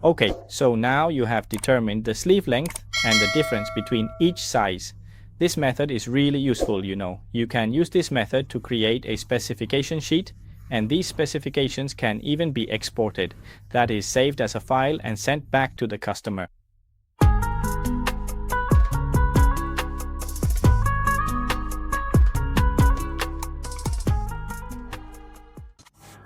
Okay, so now you have determined the sleeve length and the difference between each size. This method is really useful, you know. You can use this method to create a specification sheet, and these specifications can even be exported. That is saved as a file and sent back to the customer.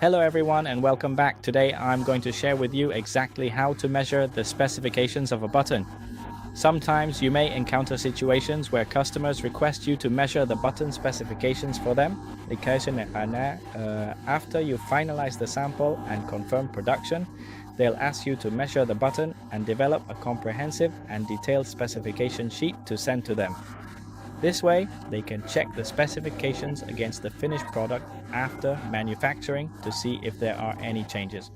Hello everyone and welcome back. Today I'm going to share with you exactly how to measure the specifications of a button. Sometimes you may encounter situations where customers request you to measure the button specifications for them. After you finalize the sample and confirm production, they'll ask you to measure the button and develop a comprehensive and detailed specification sheet to send to them. This way, they can check the specifications against the finished product after manufacturing to see if there are any changes.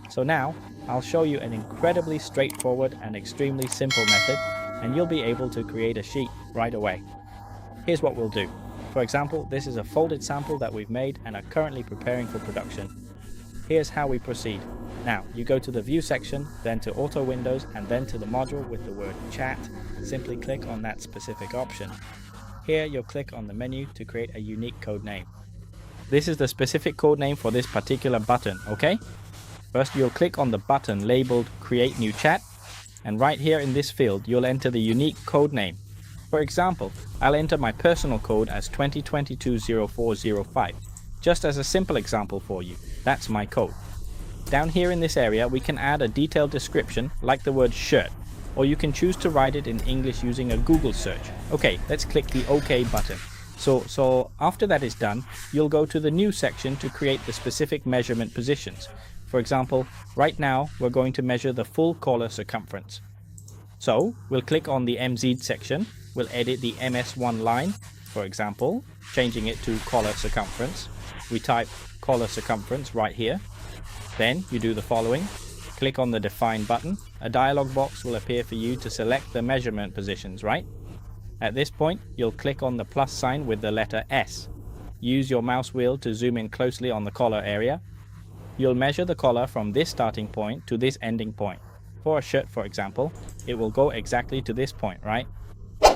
So now, I'll show you an incredibly straightforward and extremely simple method, and you'll be able to create a sheet right away. Here's what we'll do. For example, this is a folded sample that we've made and are currently preparing for production. Here's how we proceed. Now, you go to the View section, then to Auto Windows, and then to the module with the word Chat. Simply click on that specific option. Here, you'll click on the menu to create a unique code name. This is the specific code name for this particular button, okay? First, you'll click on the button labeled Create New Chat, and right here in this field, you'll enter the unique code name. For example, I'll enter my personal code as 2022-0405. Just as a simple example for you, that's my code. Down here in this area, we can add a detailed description like the word shirt, or you can choose to write it in English using a Google search. Okay, let's click the OK button. So after that is done, you'll go to the New section to create the specific measurement positions. For example, right now we're going to measure the full collar circumference. So we'll click on the MZ section, we'll edit the MS1 line, for example, changing it to collar circumference. We type collar circumference right here. Then you do the following. Click on the Define button. A dialog box will appear for you to select the measurement positions, right? At this point, you'll click on the plus sign with the letter S. Use your mouse wheel to zoom in closely on the collar area. You'll measure the collar from this starting point to this ending point. For a shirt, for example, it will go exactly to this point, right?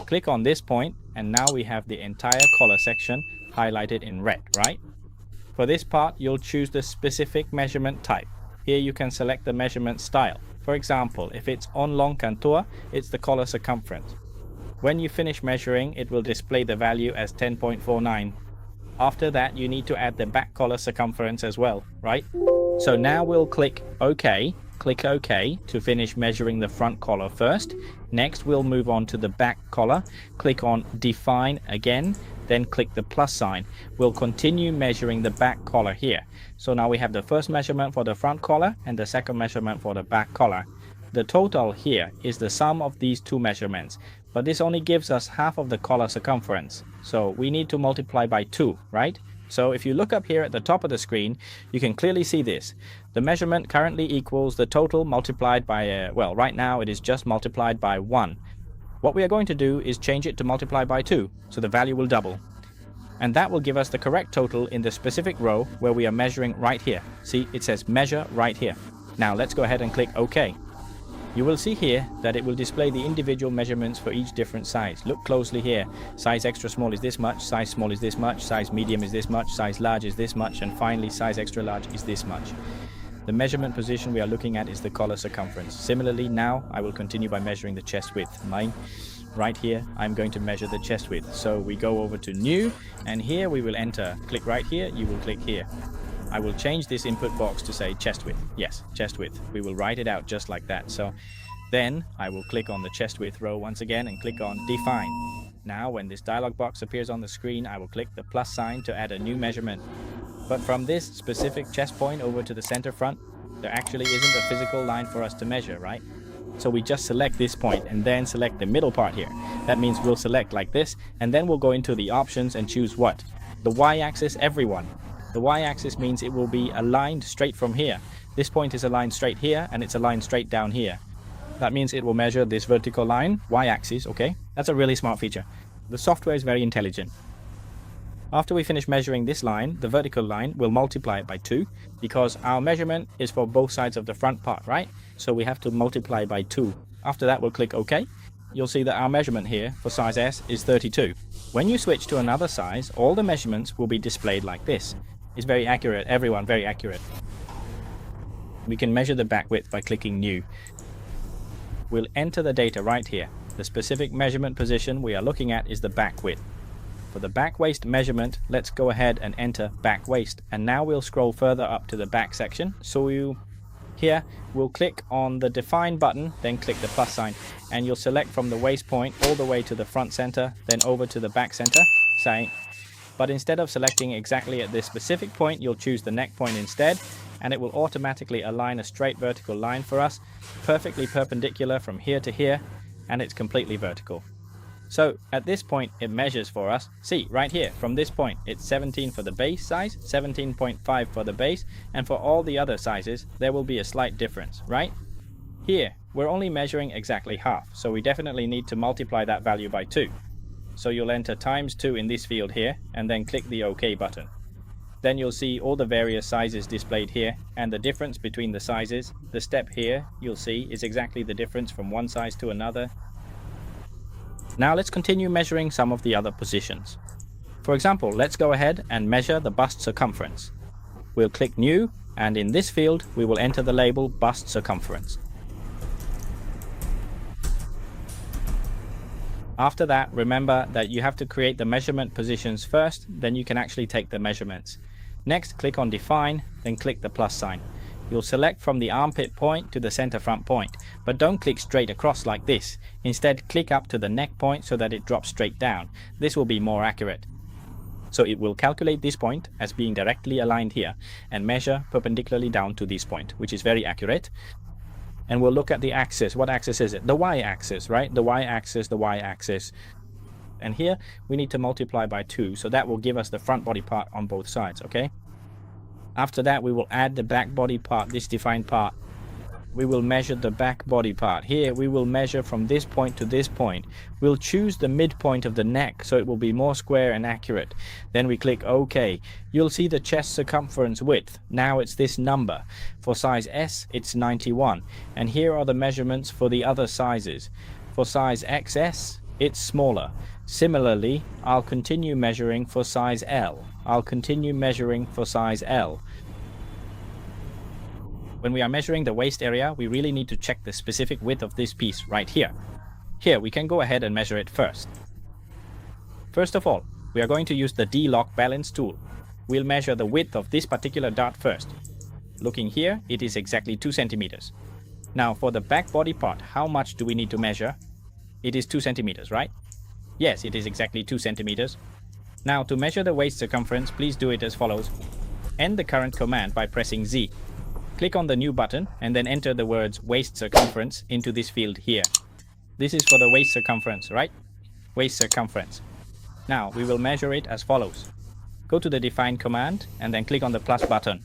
Click on this point, and now we have the entire collar section highlighted in red, right? For this part, you'll choose the specific measurement type. Here you can select the measurement style. For example, if it's en long contour, it's the collar circumference. When you finish measuring, it will display the value as 10.49. After that, you need to add the back collar circumference as well, right? So now we'll click OK. Click OK to finish measuring the front collar first. Next, we'll move on to the back collar. Click on Define again, then click the plus sign. We'll continue measuring the back collar here. So now we have the first measurement for the front collar and the second measurement for the back collar. The total here is the sum of these two measurements, but this only gives us half of the collar circumference. So we need to multiply by 2, right? So if you look up here at the top of the screen, you can clearly see this. The measurement currently equals the total multiplied by, well, right now it is just multiplied by 1. What we are going to do is change it to multiply by 2, so the value will double. And that will give us the correct total in the specific row where we are measuring right here. See, it says measure right here. Now let's go ahead and click OK. You will see here that it will display the individual measurements for each different size. Look closely here. Size extra small is this much, size small is this much, size medium is this much, size large is this much, and finally size extra large is this much. The measurement position we are looking at is the collar circumference. Similarly, now I will continue by measuring the chest width. Mine, right here, I'm going to measure the chest width. So we go over to New, and here we will enter. Click right here, you will click here. I will change this input box to say chest width. Yes, chest width. We will write it out just like that. So then I will click on the chest width row once again and click on Define. Now when this dialog box appears on the screen, I will click the plus sign to add a new measurement. But from this specific chest point over to the center front, there actually isn't a physical line for us to measure, right? So we just select this point and then select the middle part here. That means we'll select like this, and then we'll go into the options and choose what? The y-axis, everyone. The y-axis means it will be aligned straight from here. This point is aligned straight here, and it's aligned straight down here. That means it will measure this vertical line, y-axis, okay? That's a really smart feature. The software is very intelligent. After we finish measuring this line, the vertical line, we'll multiply it by 2 because our measurement is for both sides of the front part, right? so we have to multiply by 2. After that, we'll click OK. You'll see that our measurement here for size S is 32. When you switch to another size, all the measurements will be displayed like this. It's very accurate, everyone, very accurate. We can measure the back width by clicking New. We'll enter the data right here. The specific measurement position we are looking at is the back width. For the back waist measurement, let's go ahead and enter back waist. And now we'll scroll further up to the back section. So here, we'll click on the Define button, then click the plus sign. And you'll select from the waist point all the way to the front center, then over to the back center. But instead of selecting exactly at this specific point, you'll choose the neck point instead. And it will automatically align a straight vertical line for us, perfectly perpendicular from here to here, and it's completely vertical. So at this point it measures for us. See right here, from this point it's 17 for the base size, 17.5 for the base, and for all the other sizes there will be a slight difference, right? Here we're only measuring exactly half, so we definitely need to multiply that value by 2. So you'll enter times 2 in this field here and then click the OK button. Then you'll see all the various sizes displayed here and the difference between the sizes. The step here you'll see is exactly the difference from one size to another. Now let's continue measuring some of the other positions. For example, let's go ahead and measure the bust circumference. We'll click New, and in this field we will enter the label bust circumference. After that, remember that you have to create the measurement positions first, then you can actually take the measurements. Next, click on Define, then click the plus sign. You'll select from the armpit point to the center front point, but don't click straight across like this. Instead, click up to the neck point so that it drops straight down. This will be more accurate. So it will calculate this point as being directly aligned here and measure perpendicularly down to this point, which is very accurate. And we'll look at the axis. What axis is it? The y-axis, right? The y-axis, the y-axis. And here we need to multiply by 2, so that will give us the front body part on both sides, okay? After that, we will add the back body part, this defined part. We will measure the back body part. Here, we will measure from this point to this point. We'll choose the midpoint of the neck, so it will be more square and accurate. Then we click OK. You'll see the chest circumference width. Now it's this number. For size S, it's 91. And here are the measurements for the other sizes. For size XS, it's smaller. Similarly, I'll continue measuring for size L. I'll continue measuring for size L. When we are measuring the waist area, we really need to check the specific width of this piece right here. Here, we can go ahead and measure it first. First of all, we are going to use the D-Lock balance tool. We'll measure the width of this particular dart first. Looking here, it is exactly 2 centimeters. Now, for the back body part, how much do we need to measure? It is 2 centimeters, right? Yes, it is exactly 2 centimeters. Now, to measure the waist circumference, please do it as follows. End the current command by pressing Z. Click on the New button and then enter the words waist circumference into this field here. This is for the waist circumference, right? Waist circumference. Now, we will measure it as follows. Go to the Define command and then click on the plus button.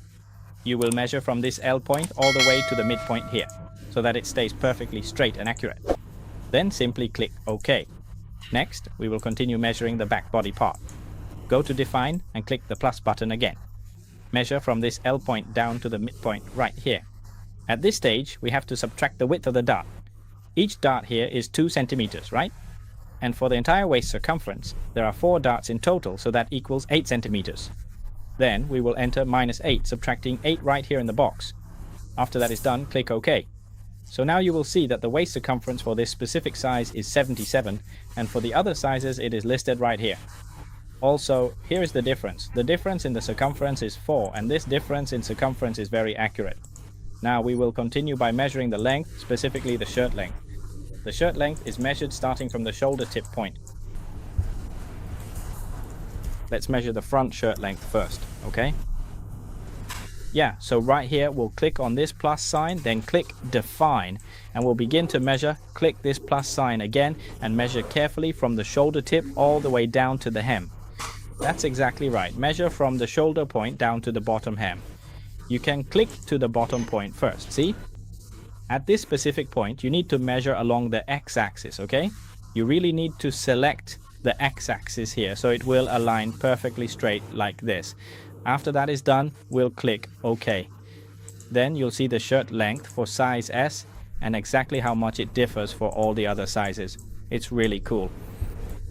You will measure from this L point all the way to the midpoint here, so that it stays perfectly straight and accurate. Then simply click OK. Next, we will continue measuring the back body part. Go to Define and click the plus button again. Measure from this L point down to the midpoint right here. At this stage, we have to subtract the width of the dart. Each dart here is 2 centimeters, right? And for the entire waist circumference, there are 4 darts in total, so that equals 8 centimeters. Then we will enter -8, subtracting 8 right here in the box. After that is done, click OK. So now you will see that the waist circumference for this specific size is 77, and for the other sizes it is listed right here. Also, here is the difference. The difference in the circumference is 4, and this difference in circumference is very accurate. Now we will continue by measuring the length, specifically the shirt length. The shirt length is measured starting from the shoulder tip point. Let's measure the front shirt length first, okay? Yeah, so right here we'll click on this plus sign, then click Define, and we'll begin to measure. Click this plus sign again and measure carefully from the shoulder tip all the way down to the hem. That's exactly right. Measure from the shoulder point down to the bottom hem. You can click to the bottom point first, see? At this specific point, you need to measure along the x-axis, okay? You really need to select the x-axis here, so it will align perfectly straight like this. After that is done, we'll click OK. Then you'll see the shirt length for size S and exactly how much it differs for all the other sizes. It's really cool.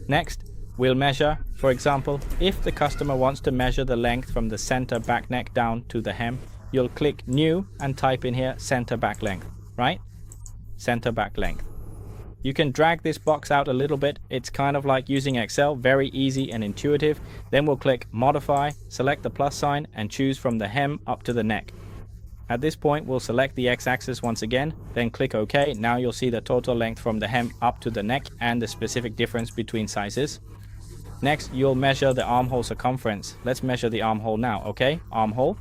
Next, we'll measure, for example, if the customer wants to measure the length from the center back neck down to the hem, you'll click New and type in here center back length, right? Center back length. You can drag this box out a little bit. It's kind of like using Excel, very easy and intuitive. Then we'll click Modify, select the plus sign and choose from the hem up to the neck. At this point, we'll select the x-axis once again, then click OK. Now you'll see the total length from the hem up to the neck and the specific difference between sizes. Next, you'll measure the armhole circumference. Let's measure the armhole now, okay? Armhole.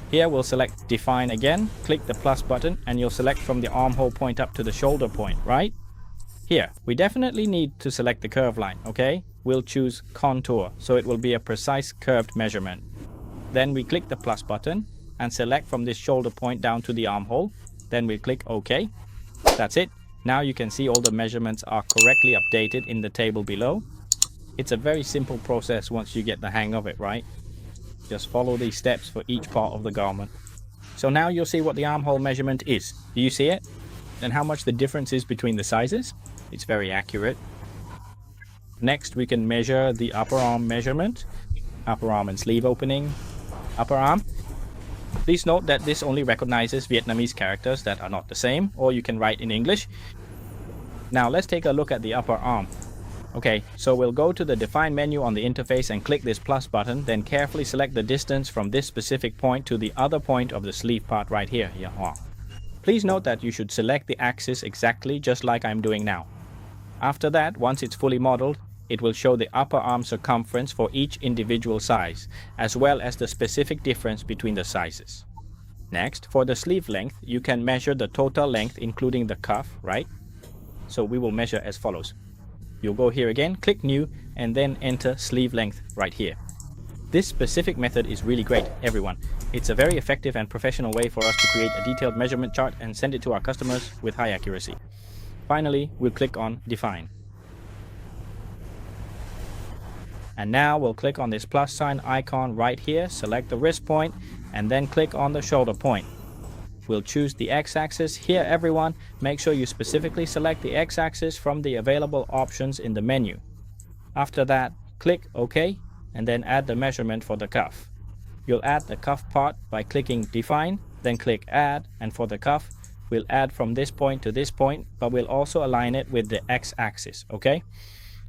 Here we'll select Define again, click the plus button, and you'll select from the armhole point up to the shoulder point, right? Here, we definitely need to select the curve line, okay? We'll choose Contour, so it will be a precise curved measurement. Then we click the plus button and select from this shoulder point down to the armhole. Then we click OK. That's it. Now you can see all the measurements are correctly updated in the table below. It's a very simple process once you get the hang of it, right? Just follow these steps for each part of the garment. So now you'll see what the armhole measurement is. Do you see it? And how much the difference is between the sizes? It's very accurate. Next, we can measure the upper arm measurement. Upper arm and sleeve opening. Upper arm. Please note that this only recognizes Vietnamese characters that are not the same, or you can write in English. Now let's take a look at the upper arm. Okay, so we'll go to the Define menu on the interface and click this plus button, then carefully select the distance from this specific point to the other point of the sleeve part right here. Please note that you should select the axis exactly just like I'm doing now. After that, once it's fully modeled, it will show the upper arm circumference for each individual size, as well as the specific difference between the sizes. Next, for the sleeve length, you can measure the total length including the cuff, right? So we will measure as follows. You'll go here again, click New, and then enter sleeve length right here. This specific method is really great, everyone. It's a very effective and professional way for us to create a detailed measurement chart and send it to our customers with high accuracy. Finally, we'll click on Define. And now we'll click on this plus sign icon right here, select the wrist point, and then click on the shoulder point. We'll choose the x-axis. Here, everyone, make sure you specifically select the x-axis from the available options in the menu. After that, click OK, and then add the measurement for the cuff. You'll add the cuff part by clicking Define, then click Add, and for the cuff, we'll add from this point to this point, but we'll also align it with the x-axis, okay?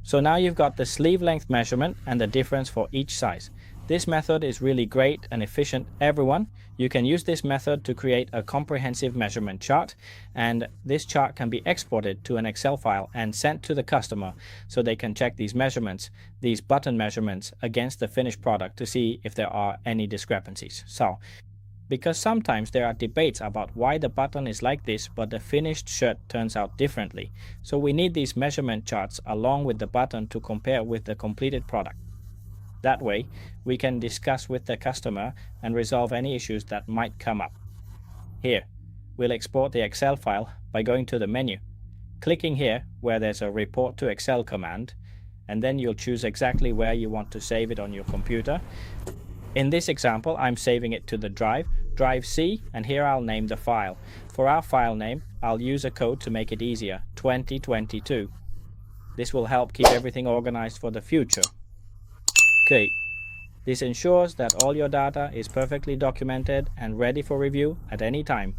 So now you've got the sleeve length measurement and the difference for each size. This method is really great and efficient, everyone. You can use this method to create a comprehensive measurement chart, and this chart can be exported to an Excel file and sent to the customer so they can check these measurements, these button measurements, against the finished product to see if there are any discrepancies. So, because sometimes there are debates about why the button is like this but the finished shirt turns out differently. So we need these measurement charts along with the button to compare with the completed product. That way, we can discuss with the customer and resolve any issues that might come up. Here, we'll export the Excel file by going to the menu, clicking here where there's a Report to Excel command, and then you'll choose exactly where you want to save it on your computer. In this example, I'm saving it to the drive C, and here I'll name the file. For our file name, I'll use a code to make it easier, 2022. This will help keep everything organized for the future. Okay, this ensures that all your data is perfectly documented and ready for review at any time.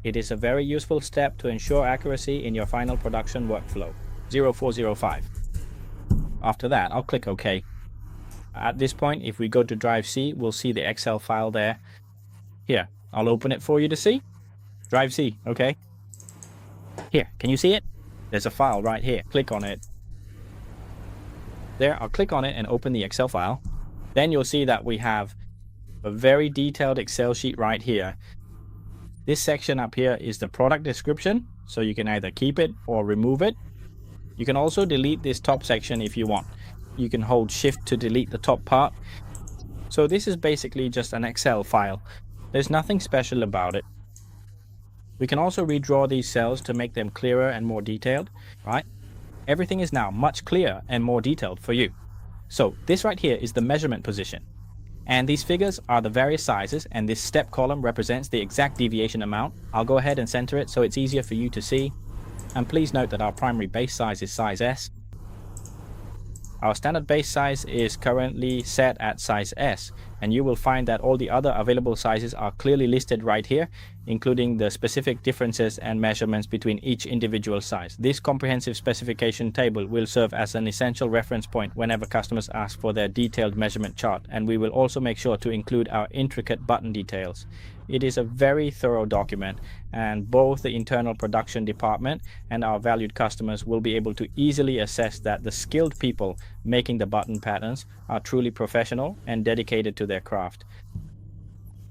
It is a very useful step to ensure accuracy in your final production workflow. 0405. After that, I'll click OK. At this point, if we go to Drive C, we'll see the Excel file there. Here, I'll open it for you to see. Drive C, okay. Here, can you see it? There's a file right here. Click on it. There, I'll click on it and open the Excel file. Then you'll see that we have a very detailed Excel sheet right here. This section up here is the product description, so you can either keep it or remove it. You can also delete this top section if you want. You can hold Shift to delete the top part. So this is basically just an Excel file. There's nothing special about it. We can also redraw these cells to make them clearer and more detailed, right? Everything is now much clearer and more detailed for you. So this right here is the measurement position. And these figures are the various sizes, and this step column represents the exact deviation amount. I'll go ahead and center it so it's easier for you to see. And please note that our primary base size is size S. Our standard base size is currently set at size S, and you will find that all the other available sizes are clearly listed right here, including the specific differences and measurements between each individual size. This comprehensive specification table will serve as an essential reference point whenever customers ask for their detailed measurement chart, and we will also make sure to include our intricate button details. It is a very thorough document, and both the internal production department and our valued customers will be able to easily assess that the skilled people making the button patterns are truly professional and dedicated to their craft.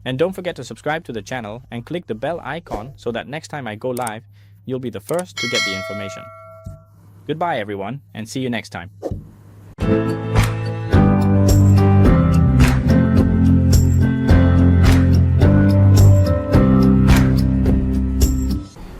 And don't forget to subscribe to the channel and click the bell icon so that next time I go live, you'll be the first to get the information. Goodbye everyone, and see you next time.